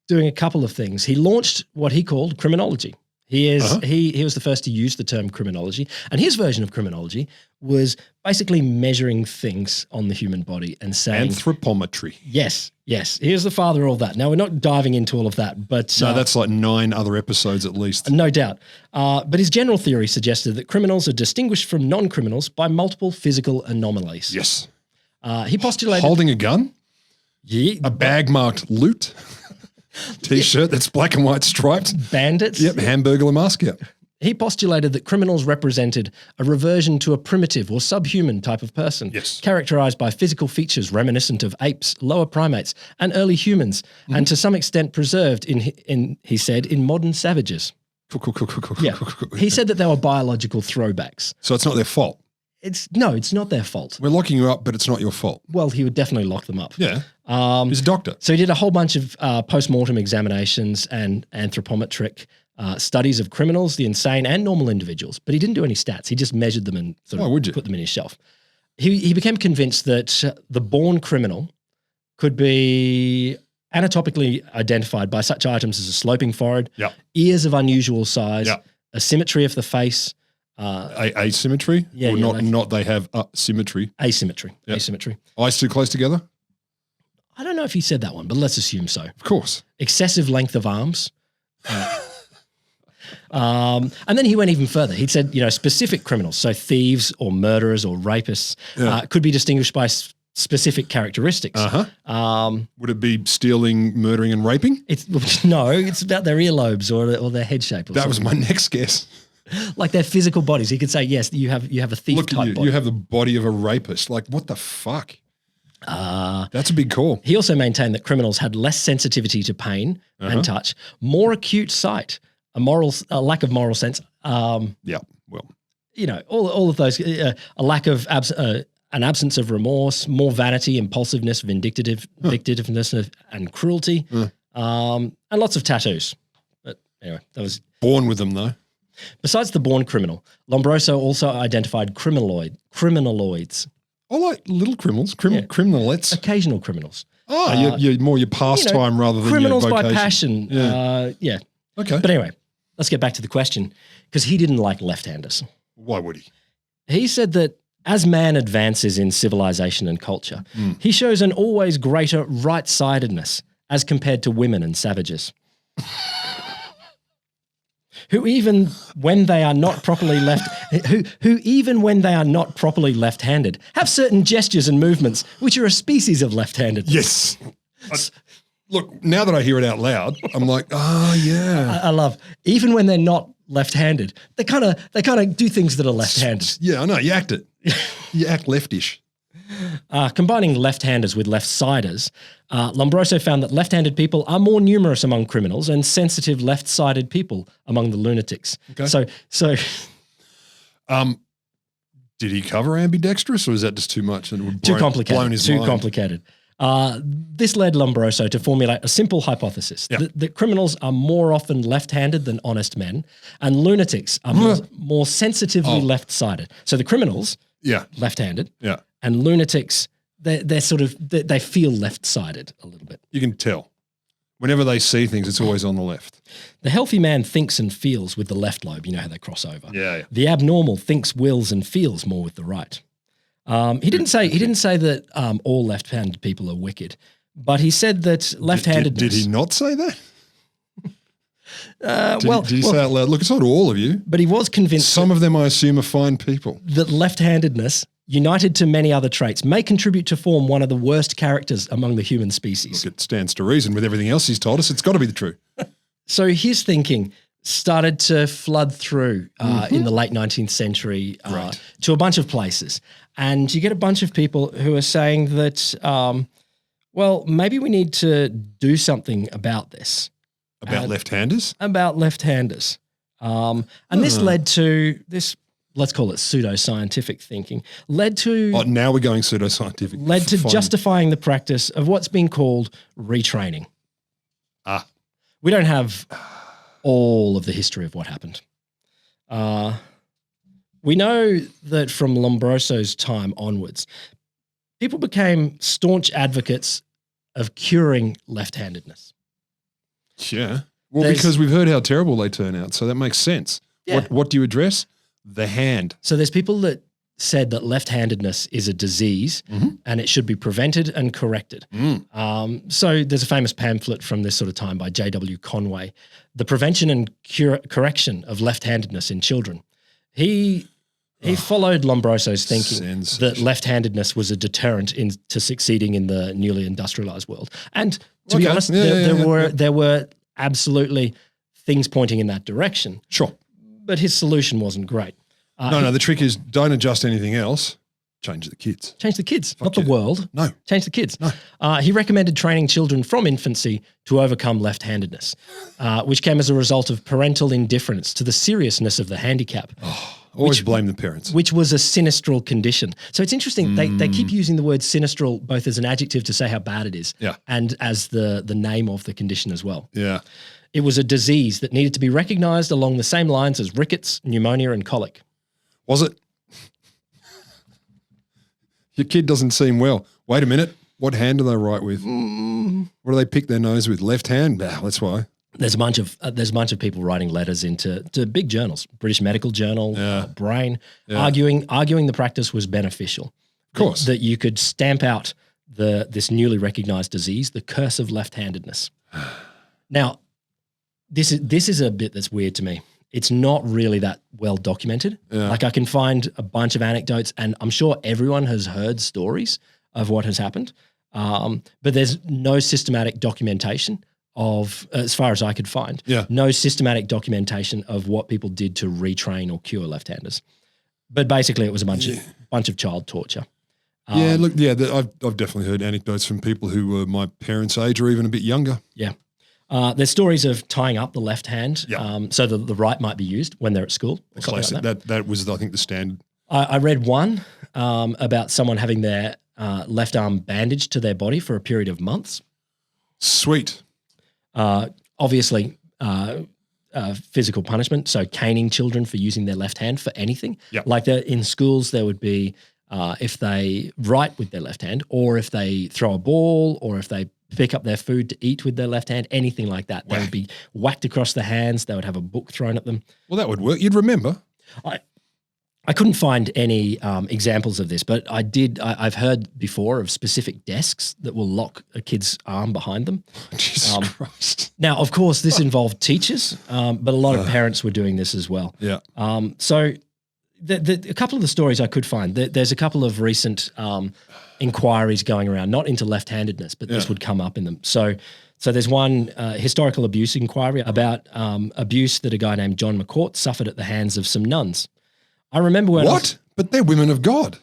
doing a couple of things. He launched what he called criminology. He was the first to use the term criminology, and his version of criminology was basically measuring things on the human body and saying Anthropometry. Yes. He was the father of all that. Now we're not diving into all of that, but No, that's like 9 other episodes at least. no doubt. But his general theory suggested that criminals are distinguished from non-criminals by multiple physical anomalies. Yes. He postulated Holding a gun, yeah, a bag marked loot, T-shirt that's black and white striped. bandits. Yep, Hamburglar mask. Yep. He postulated that criminals represented a reversion to a primitive or subhuman type of person, Yes. characterized by physical features reminiscent of apes, lower primates, and early humans, and to some extent preserved he said, in modern savages. Cool. Yeah. He said that they were biological throwbacks. So it's not their fault. It's not their fault. We're locking you up, but it's not your fault. Well, he would definitely lock them up. Yeah. He's a doctor. So he did a whole bunch of post-mortem examinations and anthropometric studies of criminals, the insane and normal individuals, but he didn't do any stats. He just measured them and sort Why of would you? put them in his shelf. He became convinced that the born criminal could be anatomically identified by such items as a sloping forehead, Yep. ears of unusual size, Yep. asymmetry of the face, Asymmetry? Yeah, Or yeah, not they have symmetry. asymmetry. Yep. Asymmetry. Eyes too close together? I don't know if he said that one, but let's assume so. Of course. Excessive length of arms. And then he went even further. He said, specific criminals, so thieves or murderers or rapists, could be distinguished by specific characteristics. Would it be stealing, murdering, and raping? It's about their earlobes or their head shape. Or That was something. my next guess. Like their physical bodies. He could say, yes, you have a thief Look type at you. body. You have the body of a rapist. Like, what the fuck? That's a big call. He also maintained that criminals had less sensitivity to pain and touch, more acute sight, a lack of moral sense. Yeah, well. All of those, a lack of an absence of remorse, more vanity, impulsiveness, vindictiveness, and cruelty, and lots of tattoos. But anyway, that was Born with them, though. Besides the born criminal, Lombroso also identified criminaloids, I like little criminals, criminalettes. occasional criminals, You're more your pastime rather than criminals your by vocation. passion. Yeah. Okay. But anyway, let's get back to the question because he didn't like left-handers. Why would he? He said that as man advances in civilization and culture, he shows an always greater right-sidedness as compared to women and savages. Who even when they are not properly left-handed, have certain gestures and movements which are a species of left-handed. Yes. Look, now that I hear it out loud, I'm like, yeah. I love even when they're not left-handed, they kind of do things that are left-handed. Yeah, I know. You act it. You act leftish. Combining left-handers with left-siders, Lombroso found that left-handed people are more numerous among criminals and sensitive left-sided people among the lunatics. Okay. So Did he cover ambidextrous, or is that just too much? And it would Too complicated. blown his Too mind? complicated. This led Lombroso to formulate a simple hypothesis that criminals are more often left-handed than honest men, and lunatics are more sensitively left-sided. So the criminals, left-handed, and lunatics, they feel left-sided a little bit. You can tell. Whenever they see things, it's always on the left. The healthy man thinks and feels with the left lobe. You know how they cross over. Yeah. The abnormal thinks, wills, and feels more with the right. He didn't say that all left-handed people are wicked, but he said that left-handedness. Did he not say that? Did he well, say out loud? Look, it's not all of you. But he was convinced. Some of them, I assume, are fine people. That left-handedness, united to many other traits, may contribute to form one of the worst characters among the human species. Look, it stands to reason with everything else he's told us. It's got to be the truth. So his thinking started to flood through in the late 19th century to a bunch of places. And you get a bunch of people who are saying that, maybe we need to do something about this. About left-handers? About left-handers. And this led to this, let's call it pseudoscientific thinking, led to... Oh, now we're going pseudoscientific. Led to justifying the practice of what's been called retraining. We don't have all of the history of what happened. We know that from Lombroso's time onwards, people became staunch advocates of curing left-handedness. Yeah. Well, because we've heard how terrible they turn out, so that makes sense. Yeah. What do you address? The hand. So there's people that said that left-handedness is a disease and it should be prevented and corrected. So there's a famous pamphlet from this sort of time by J.W. Conway, The Prevention and Correction of Left-Handedness in Children. He followed Lombroso's thinking that left-handedness was a deterrent to succeeding in the newly industrialized world. And to be honest, there were absolutely things pointing in that direction. Sure. But his solution wasn't great. No, the trick is don't adjust anything else. Change the kids. Change the kids, not the world. No. Change the kids. No. He recommended training children from infancy to overcome left-handedness, which came as a result of parental indifference to the seriousness of the handicap. Always blame the parents. Which was a sinistral condition. So it's interesting. They keep using the word sinistral both as an adjective to say how bad it is and as the name of the condition as well. Yeah. It was a disease that needed to be recognized along the same lines as rickets, pneumonia, and colic. Was it? Your kid doesn't seem well. Wait a minute. What hand do they write with? What do they pick their nose with? Left hand? That's why. There's a bunch of people writing letters into big journals, British Medical Journal, Brain, arguing the practice was beneficial. Of course. That you could stamp out this newly recognized disease, the curse of left-handedness. Now, this is a bit that's weird to me. It's not really that well documented. Yeah. Like I can find a bunch of anecdotes, and I'm sure everyone has heard stories of what has happened, but there's no systematic documentation of, as far as I could find, no systematic documentation of what people did to retrain or cure left-handers. But basically, it was a bunch of child torture. I've definitely heard anecdotes from people who were my parents' age or even a bit younger. Yeah. There's stories of tying up the left hand so that the right might be used when they're at school. Classic. That was, I think, the standard. I read one about someone having their left arm bandaged to their body for a period of months. Sweet. Obviously, physical punishment, so caning children for using their left hand for anything. Yep. Like in schools, there would be if they write with their left hand, or if they throw a ball, or if they pick up their food to eat with their left hand, anything like that. They would be whacked across the hands. They would have a book thrown at them. Well, that would work. You'd remember. I couldn't find any examples of this, but I've heard before of specific desks that will lock a kid's arm behind them. Jesus Christ. Now, of course, this involved teachers, but a lot of parents were doing this as well. Yeah. So a couple of the stories I could find, there's a couple of recent inquiries going around, not into left-handedness, but this would come up in them. So there's one historical abuse inquiry about abuse that a guy named John McCourt suffered at the hands of some nuns. I remember when But they're women of God.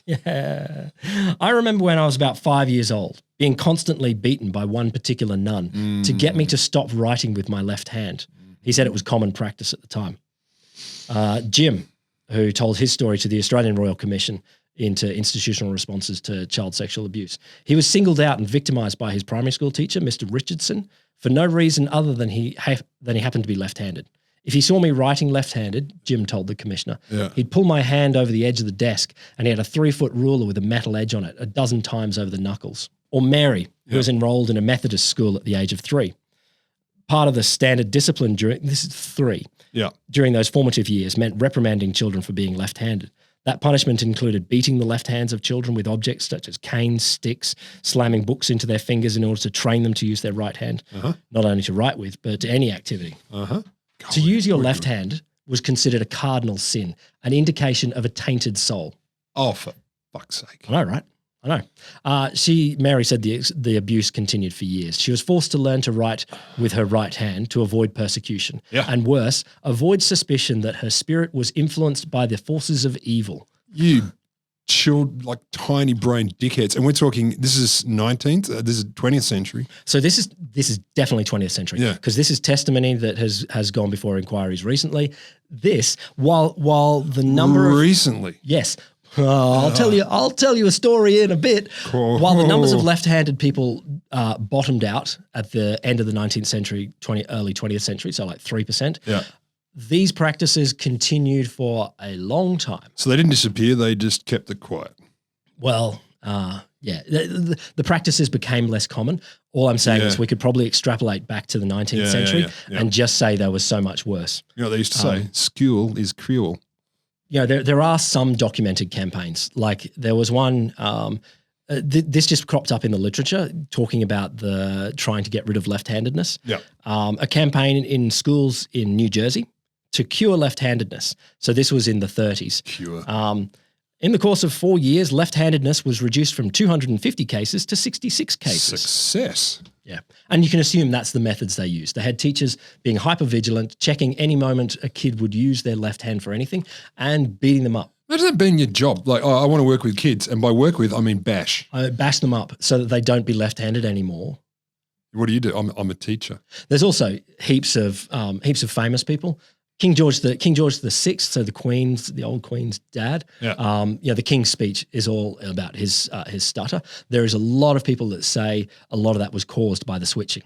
Yeah. I remember when I was about 5 years old, being constantly beaten by one particular nun to get me to stop writing with my left hand. He said it was common practice at the time. Jim, who told his story to the Australian Royal Commission into institutional responses to child sexual abuse. He was singled out and victimised by his primary school teacher, Mr. Richardson, for no reason other than he happened to be left-handed. If he saw me writing left-handed, Jim told the commissioner, he'd pull my hand over the edge of the desk and he had a 3-foot ruler with a metal edge on it 12 times over the knuckles. Or Mary, who was enrolled in a Methodist school at the age of 3. Part of the standard discipline during those formative years meant reprimanding children for being left-handed. That punishment included beating the left hands of children with objects such as canes, sticks, slamming books into their fingers in order to train them to use their right hand, not only to write with, but to any activity. To use your left hand was considered a cardinal sin, an indication of a tainted soul. Oh, for fuck's sake. I know, right? I know. Mary said the abuse continued for years. She was forced to learn to write with her right hand to avoid persecution. And worse, avoid suspicion that her spirit was influenced by the forces of evil. You chilled, like tiny brain dickheads. And we're talking, this is 19th, this is 20th century. So this is definitely 20th century. Because this is testimony that has gone before inquiries recently. This, while the number recently. Yes. I'll tell you a story in a bit. While the numbers of left-handed people bottomed out at the end of the 19th century, early 20th century, so like 3%, these practices continued for a long time. So they didn't disappear, they just kept it quiet. Well, the practices became less common. All I'm saying is we could probably extrapolate back to the 19th century and just say there was so much worse. You know what they used to say? Skill is cruel. You know, there are some documented campaigns. Like there was one, this just cropped up in the literature talking about trying to get rid of left-handedness. A campaign in schools in New Jersey to cure left-handedness. So this was in the 30s. In the course of 4 years, left-handedness was reduced from 250 cases to 66 cases. Success. Yeah. And you can assume that's the methods they used. They had teachers being hyper-vigilant, checking any moment a kid would use their left hand for anything and beating them up. Imagine that being your job. Like, I want to work with kids. And by work with, I mean bash. Bash them up so that they don't be left-handed anymore. What do? I'm a teacher. There's also heaps of famous people. King George the VI, so the old Queen's dad. The King's speech is all about his stutter. There is a lot of people that say a lot of that was caused by the switching.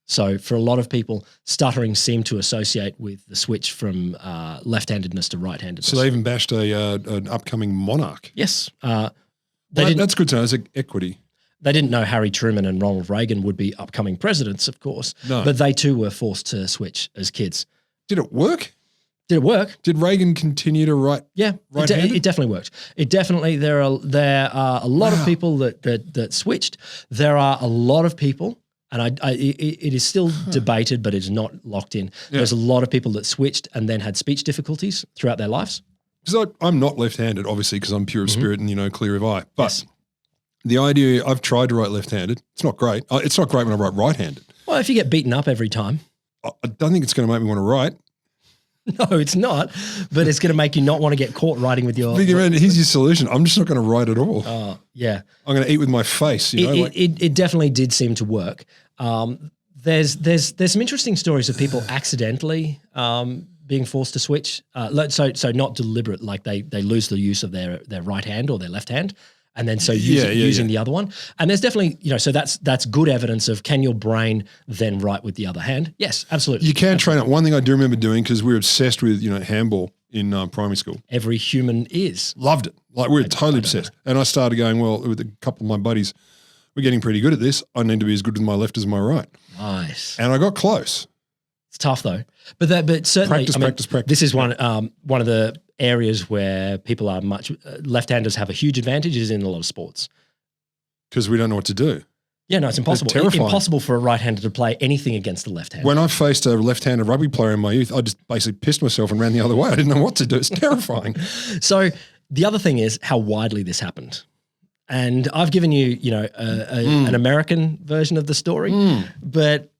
So for a lot of people, stuttering seemed to associate with the switch from left-handedness to right-handedness. So they even bashed an upcoming monarch. Yes, that's good to know. It's equity. They didn't know Harry Truman and Ronald Reagan would be upcoming presidents, of course. No. But they too were forced to switch as kids. Did it work? Did it work? Did Reagan continue to write? Yeah, it definitely worked. There are a lot of people that switched. There are a lot of people, and it is still debated, but it's not locked in. There's a lot of people that switched and then had speech difficulties throughout their lives. Because I'm not left-handed, obviously, because I'm pure of spirit and clear of eye. But the idea, I've tried to write left-handed. It's not great. It's not great when I write right-handed. Well, if you get beaten up every time. I don't think it's going to make me want to write. No, it's not. But it's going to make you not want to get caught writing with your. Here's your solution. I'm just not going to write at all. Oh, yeah. I'm going to eat with my face. It definitely did seem to work. There's some interesting stories of people accidentally being forced to switch. So not deliberate, like they lose the use of their right hand or their left hand. And then using the other one. And there's definitely, so that's good evidence of can your brain then write with the other hand? Yes, absolutely. You can train it. One thing I do remember doing, because we were obsessed with, handball in primary school. Every human is. Loved it. Like we were totally obsessed. And I started going, well, with a couple of my buddies, we're getting pretty good at this. I need to be as good with my left as my right. Nice. And I got close. It's tough though. But certainly, practice. This is one of the areas where people are left-handers have a huge advantage is in a lot of sports. Because we don't know what to do. Yeah, no, it's impossible. It's terrifying. Impossible for a right-hander to play anything against the left-hander. When I faced a left-handed rugby player in my youth, I just basically pissed myself and ran the other way. I didn't know what to do. It's terrifying. So the other thing is how widely this happened. And I've given you, an American version of the story, but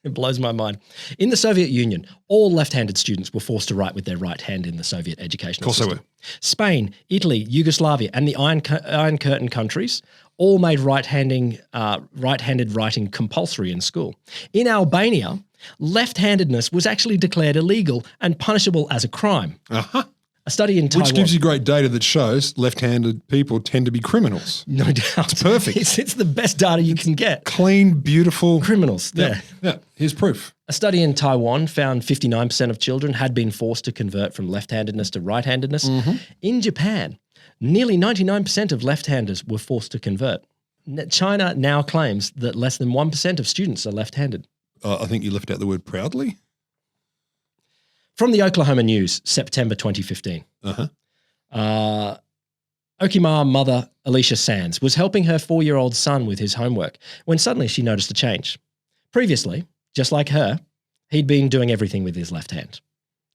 it blows my mind. In the Soviet Union, all left-handed students were forced to write with their right hand in the Soviet educational system. Of course they were. Spain, Italy, Yugoslavia, and the Iron Curtain countries all made right-handed writing compulsory in school. In Albania, left-handedness was actually declared illegal and punishable as a crime. Uh-huh. A study in Taiwan. Which gives you great data that shows left-handed people tend to be criminals. No doubt. It's perfect. It's the best data you can get. Clean, beautiful. Criminals, there. Yeah, here's proof. A study in Taiwan found 59% of children had been forced to convert from left-handedness to right-handedness. Mm-hmm. In Japan, nearly 99% of left-handers were forced to convert. China now claims that less than 1% of students are left-handed. I think you left out the word proudly. From the Oklahoma News, September 2015. Okimar mother Alicia Sands was helping her 4-year-old son with his homework when suddenly she noticed a change. Previously, just like her, he'd been doing everything with his left hand.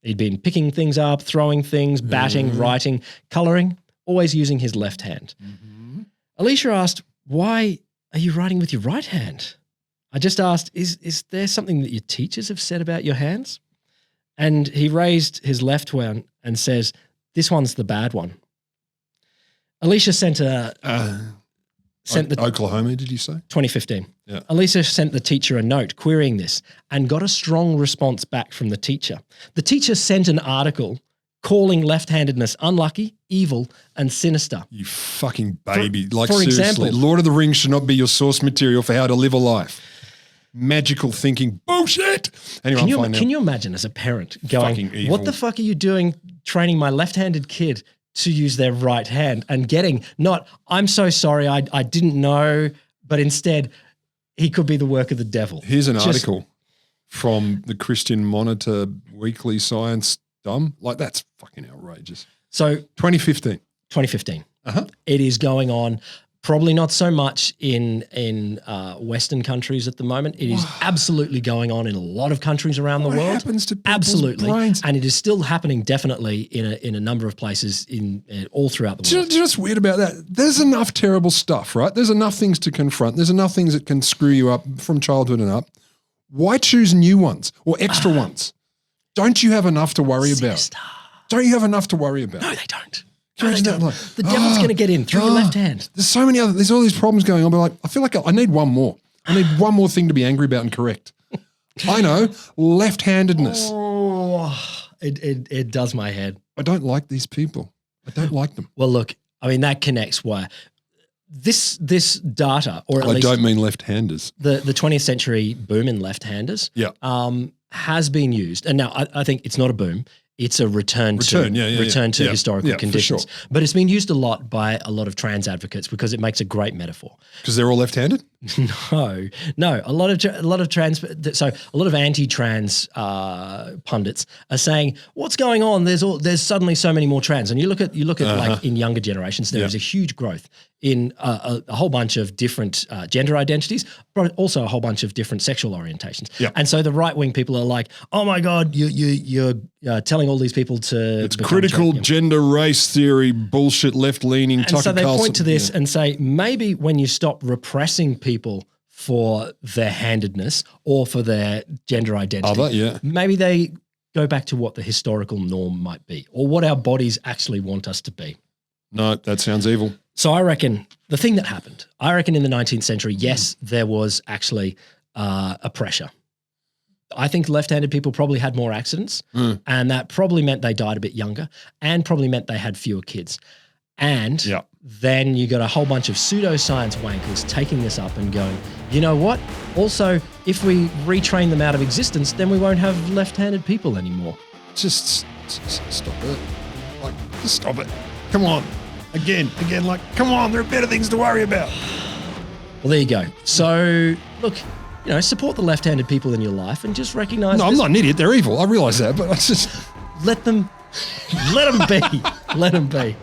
He'd been picking things up, throwing things, batting, writing, colouring, always using his left hand. Mm-hmm. Alicia asked, "Why are you writing with your right hand?" I just asked, is there something that your teachers have said about your hands? And he raised his left one and says, "This one's the bad one." Alicia sent Oklahoma, did you say? 2015. Yeah. Alicia sent the teacher a note querying this and got a strong response back from the teacher. The teacher sent an article calling left-handedness unlucky, evil, and sinister. You fucking baby. For Seriously, example, Lord of the Rings should not be your source material for how to live a life. Magical thinking. Bullshit. Anyway, can you imagine as a parent going, "What the fuck are you doing training my left-handed kid to use their right hand," and getting not, "I'm so sorry, I didn't know," but instead he could be the work of the devil. Here's an article from the Christian Monitor Weekly Science Dumb. Like, that's fucking outrageous. So 2015. It is going on. Probably not so much in Western countries at the moment. It is absolutely going on in a lot of countries around the world. What happens to people's absolutely brains? And it is still happening definitely in a number of places in all throughout the world. Do you know what's weird about that? There's enough terrible stuff, right? There's enough things to confront. There's enough things that can screw you up from childhood and up. Why choose new ones or extra ones? Don't you have enough to worry about? Don't you have enough to worry about? No, they don't. No, they don't. Like, the devil's going to get in through your left hand. There's all these problems going on, but I feel like I need one more. I need one more thing to be angry about and correct. I know, left-handedness. Oh, it does my head. I don't like these people. I don't like them. Well, look, I mean, that connects where this data, or at least I don't mean left-handers. The 20th century boom in left-handers has been used. And now I think it's not a boom. It's a return to historical conditions. Sure. But it's been used a lot by a lot of trans advocates because it makes a great metaphor. Because they're all left-handed? No. A lot of anti-trans pundits are saying, "What's going on? There's suddenly so many more trans." And you look at like in younger generations, there is a huge growth in a whole bunch of different gender identities, but also a whole bunch of different sexual orientations. Yeah. And so the right-wing people are like, "Oh my God, you're telling all these people to..." It's critical gender race theory, bullshit, left-leaning, and so they point to this and say, maybe when you stop repressing people for their handedness or for their gender identity, maybe they go back to what the historical norm might be or what our bodies actually want us to be. No, that sounds evil. So I reckon the thing that happened, in the 19th century, yes, there was actually a pressure. I think left-handed people probably had more accidents and that probably meant they died a bit younger and probably meant they had fewer kids. And then you got a whole bunch of pseudoscience wankers taking this up and going, "You know what? Also, if we retrain them out of existence, then we won't have left-handed people anymore." Just stop it. Just stop it. Come on. Again, come on, there are better things to worry about. Well, there you go. So, look, support the left-handed people in your life and just recognize... No, I'm not an idiot. They're evil. I realize that, but I just... Let them be. Let them be.